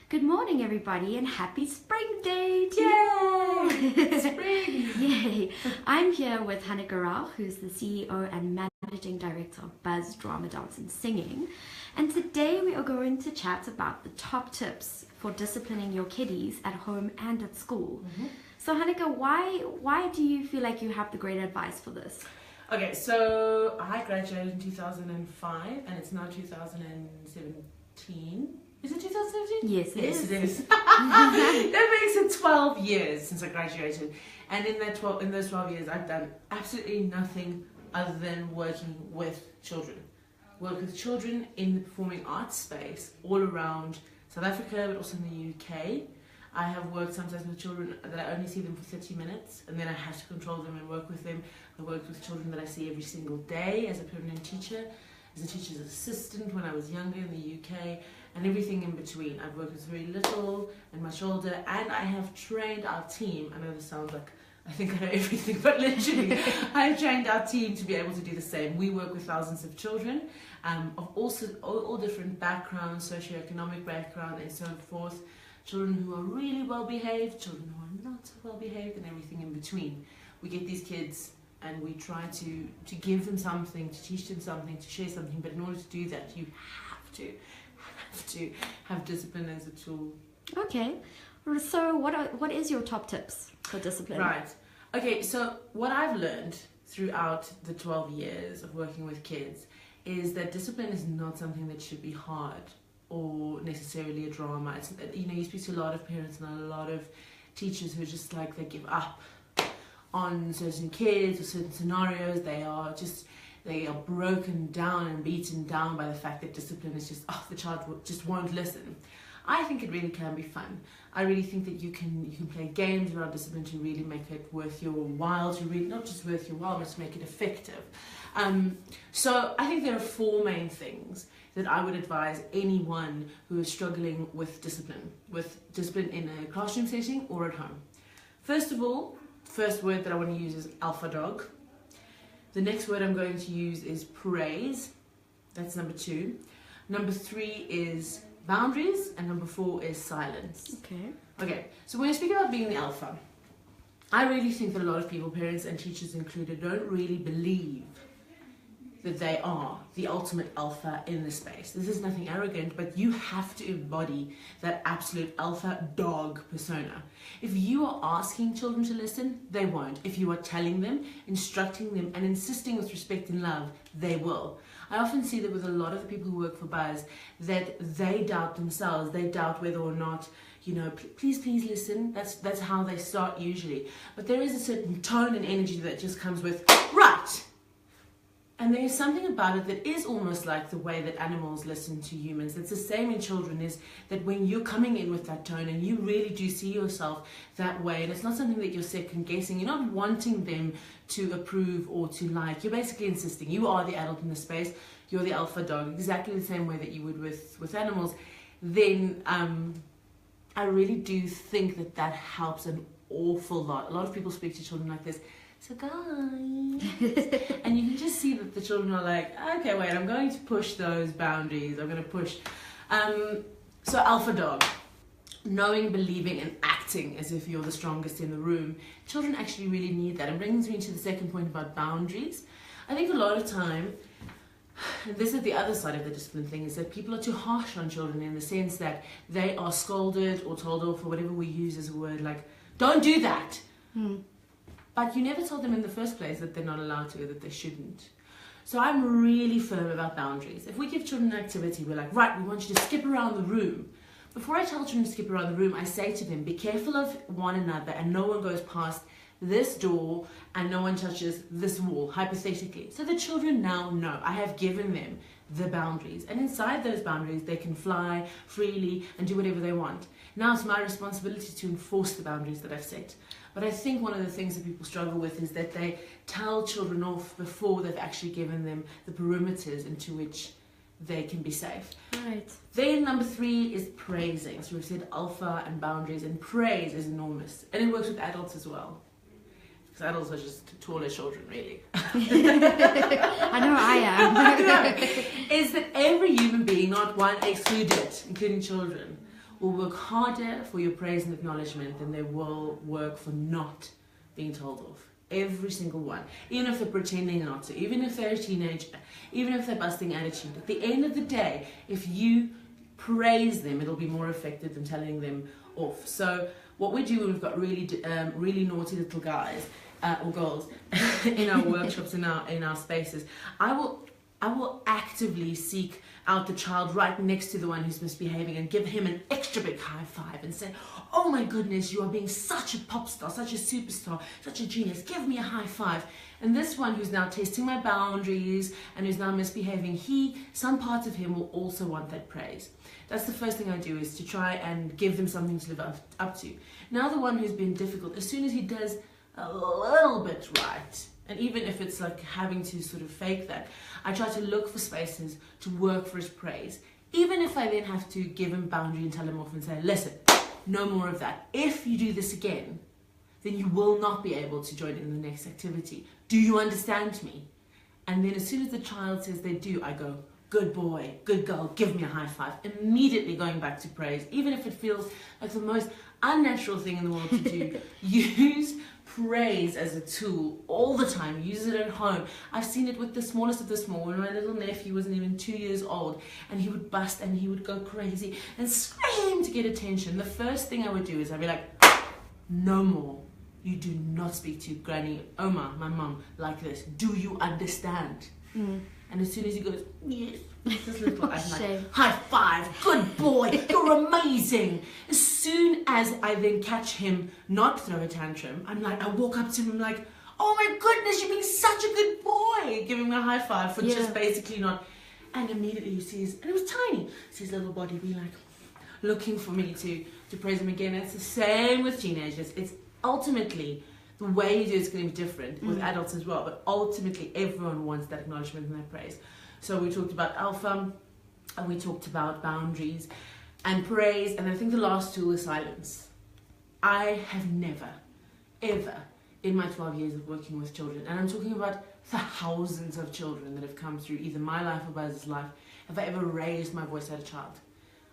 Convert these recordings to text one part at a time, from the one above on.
Good morning, everybody, and happy Spring Day to Yay! you! Spring! Yay! I'm here with Hanneke Rauch, who's the CEO and Managing Director of Buzz Drama, Dance and Singing. And today we are going to chat about the top tips for disciplining your kiddies at home and at school. So Hanneke, why do you feel like you have the great advice for this? Okay, so I graduated in 2005 and it's now 2017. Is it 2017? Yes, it is. That makes it 12 years since I graduated. And in those 12 years, I've done absolutely nothing other than working with children. Work with children in the performing arts space all around South Africa, but also in the UK. I have worked sometimes with children that I only see them for 30 minutes, and then I have to control them and work with them. I worked with children that I see every single day as a permanent teacher, as a teacher's assistant when I was younger in the UK, and everything in between. I've worked with very little and much older, and I have trained our team. I know this sounds like I think I know everything, but literally, I have trained our team to be able to do the same. We work with thousands of children of all different backgrounds, socioeconomic background, and so forth. Children who are really well behaved, children who are not so well behaved, and everything in between. We get these kids and we try to give them something, to teach them something, to share something, but in order to do that, you have to have discipline as a tool. Okay, so what is your top tips for discipline? Right. Okay, so what I've learned throughout the 12 years of working with kids is that discipline is not something that should be hard or necessarily a drama. It's, you speak to a lot of parents and a lot of teachers who are just like, they give up on certain kids or certain scenarios. They are broken down and beaten down by the fact that discipline is just, the child just won't listen. I think it really can be fun. I really think that you can play games around discipline to really make it worth your while, to really not just worth your while, but to make it effective. So I think there are four main things that I would advise anyone who is struggling with discipline in a classroom setting or at home. First of all, first word that I want to use is alpha dog. The next word I'm going to use is praise. That's number 2. Number 3 is boundaries, and number 4 is silence. Okay, so when you speak about being the alpha, I really think that a lot of people, parents and teachers included, don't really believe that they are the ultimate alpha in the space. This is nothing arrogant, but you have to embody that absolute alpha dog persona. If you are asking children to listen, they won't. If you are telling them, instructing them, and insisting with respect and love, they will. I often see that with a lot of the people who work for Buzz, that they doubt themselves. They doubt whether or not, please listen. That's how they start usually. But there is a certain tone and energy that just comes with, right. And there is something about it that is almost like the way that animals listen to humans. It's the same in children, is that when you're coming in with that tone and you really do see yourself that way, and it's not something that you're second guessing, you're not wanting them to approve or to like, you're basically insisting. You are the adult in the space, you're the alpha dog, exactly the same way that you would with animals. Then I really do think that helps an awful lot. A lot of people speak to children like this. So guys, and you can just see that the children are like, okay, wait, I'm going to push those boundaries. I'm going to push. So alpha dog, knowing, believing, and acting as if you're the strongest in the room. Children actually really need that. And brings me to the second point about boundaries. I think a lot of time, and this is the other side of the discipline thing, is that people are too harsh on children in the sense that they are scolded or told off, or whatever we use as a word, like, don't do that. But you never told them in the first place that they're not allowed to, or that they shouldn't. So I'm really firm about boundaries. If we give children an activity, we're like, right, we want you to skip around the room. Before I tell children to skip around the room, I say to them, be careful of one another and no one goes past this door and no one touches this wall, hypothetically. So the children now know I have given them the boundaries. And inside those boundaries, they can fly freely and do whatever they want. Now it's my responsibility to enforce the boundaries that I've set. But I think one of the things that people struggle with is that they tell children off before they've actually given them the perimeters into which they can be safe. Right. Then number 3 is praising. So we've said alpha and boundaries, and praise is enormous. And it works with adults as well. Because adults are just taller children, really. I know I am. Is that every human being, not one excluded, including children, will work harder for your praise and acknowledgement than they will work for not being told off. Every single one. Even if they're pretending not to, even if they're a teenager, even if they're busting attitude. At the end of the day, if you praise them, it'll be more effective than telling them off. So what we do when we've got really naughty little guys or girls in our workshops, in our spaces, I will actively seek out the child right next to the one who's misbehaving and give him an extra big high five and say, oh my goodness, you are being such a pop star, such a superstar, such a genius, give me a high five. And this one who's now testing my boundaries and who's now misbehaving, some part of him will also want that praise. That's the first thing I do, is to try and give them something to live up to. Now the one who's been difficult, as soon as he does a little bit right, and even if it's like having to sort of fake that, I try to look for spaces to work for his praise. Even if I then have to give him boundary and tell him off and say, listen, no more of that. If you do this again, then you will not be able to join in the next activity. Do you understand me? And then as soon as the child says they do, I go, good boy, good girl, give me a high five. Immediately going back to praise, even if it feels like the most unnatural thing in the world to do. Use praise as a tool all the time. Use it at home. I've seen it with the smallest of the small. When my little nephew wasn't even 2 years old, and he would bust and he would go crazy and scream to get attention, the first thing I would do is I'd be like, no more. You do not speak to Granny Oma, my mum, like this. Do you understand? And as soon as he goes, yes, this little, I'm like, high five, good boy, you're amazing. As soon as I then catch him not throw a tantrum, I'm like, I walk up to him like, oh my goodness, you're being such a good boy, giving him a high five for just basically not. And immediately you see and it was tiny, see his little body be like, looking for me to praise him again. It's the same with teenagers. It's ultimately, the way you do it's going to be different with adults as well, but ultimately everyone wants that acknowledgement and that praise. So we talked about alpha, and we talked about boundaries and praise, and I think the last tool is silence. I have never, ever, in my 12 years of working with children, and I'm talking about thousands of children that have come through either my life or Buzz's life, have I ever raised my voice at a child.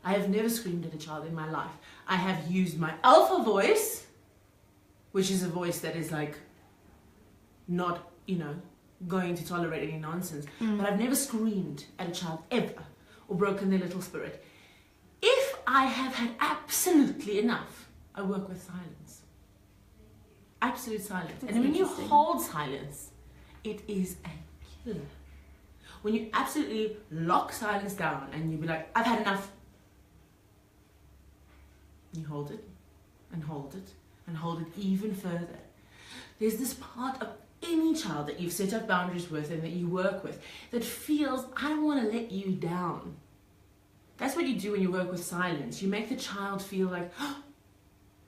I have never screamed at a child in my life. I have used my alpha voice, which is a voice that is like not, going to tolerate any nonsense. But I've never screamed at a child ever or broken their little spirit. If I have had absolutely enough, I work with silence. Absolute silence. And when you hold silence, it is a killer. When you absolutely lock silence down and you be like, I've had enough. You hold it and hold it and hold it even further. There's this part of any child that you've set up boundaries with and that you work with that feels, I don't want to let you down. That's what you do when you work with silence. You make the child feel like, oh,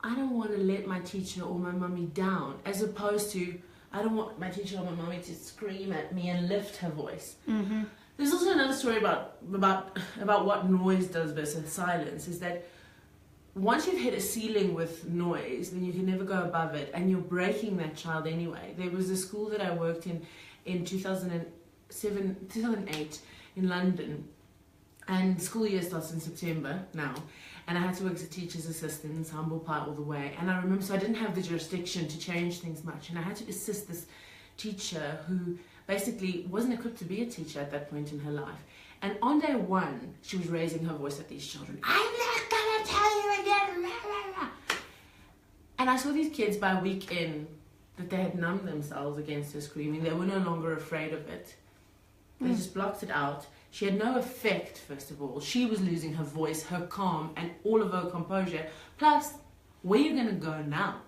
I don't want to let my teacher or my mummy down, as opposed to, I don't want my teacher or my mummy to scream at me and lift her voice. There's also another story about what noise does versus silence, is that once you've hit a ceiling with noise, then you can never go above it, and you're breaking that child anyway. There was a school that I worked in 2008 in London, and school year starts in September now, and I had to work as a teacher's assistant, humble pie all the way. And I remember, so I didn't have the jurisdiction to change things much, and I had to assist this teacher who basically wasn't equipped to be a teacher at that point in her life. And on day one, she was raising her voice at these children. I'm not gonna tell you again. Rah, rah, rah. And I saw these kids by week in that they had numbed themselves against her screaming. They were no longer afraid of it. They just blocked it out. She had no effect, first of all. She was losing her voice, her calm, and all of her composure. Plus, where are you going to go now?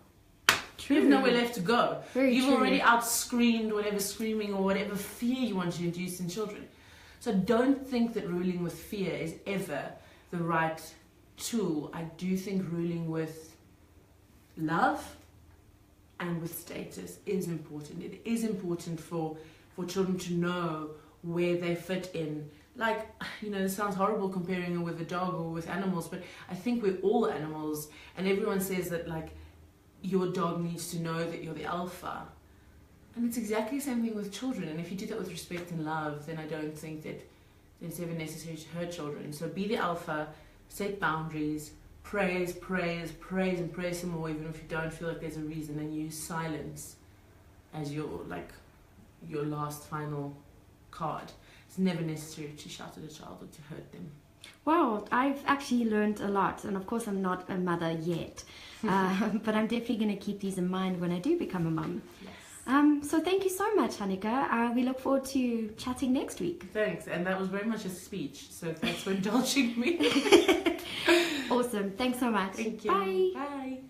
True. You have nowhere left to go. You've already out-screamed whatever screaming or whatever fear you want to induce in children. So don't think that ruling with fear is ever the right tool. I do think ruling with love and with status is important. It is important for children to know where they fit in. Like, it sounds horrible comparing it with a dog or with animals, but I think we're all animals, and everyone says that, like, your dog needs to know that you're the alpha. And it's exactly the same thing with children, and if you do that with respect and love, then I don't think that it's ever necessary to hurt children. So be the alpha, set boundaries, praise, and praise some more, even if you don't feel like there's a reason, and use silence as your last final card. It's never necessary to shout at a child or to hurt them. Wow, I've actually learned a lot, and of course I'm not a mother yet, but I'm definitely going to keep these in mind when I do become a mum. Yes. So thank you so much, Hanneke. We look forward to chatting next week. Thanks, and that was very much a speech, so thanks for indulging me. Awesome, thanks so much. Thank you. Bye. Bye.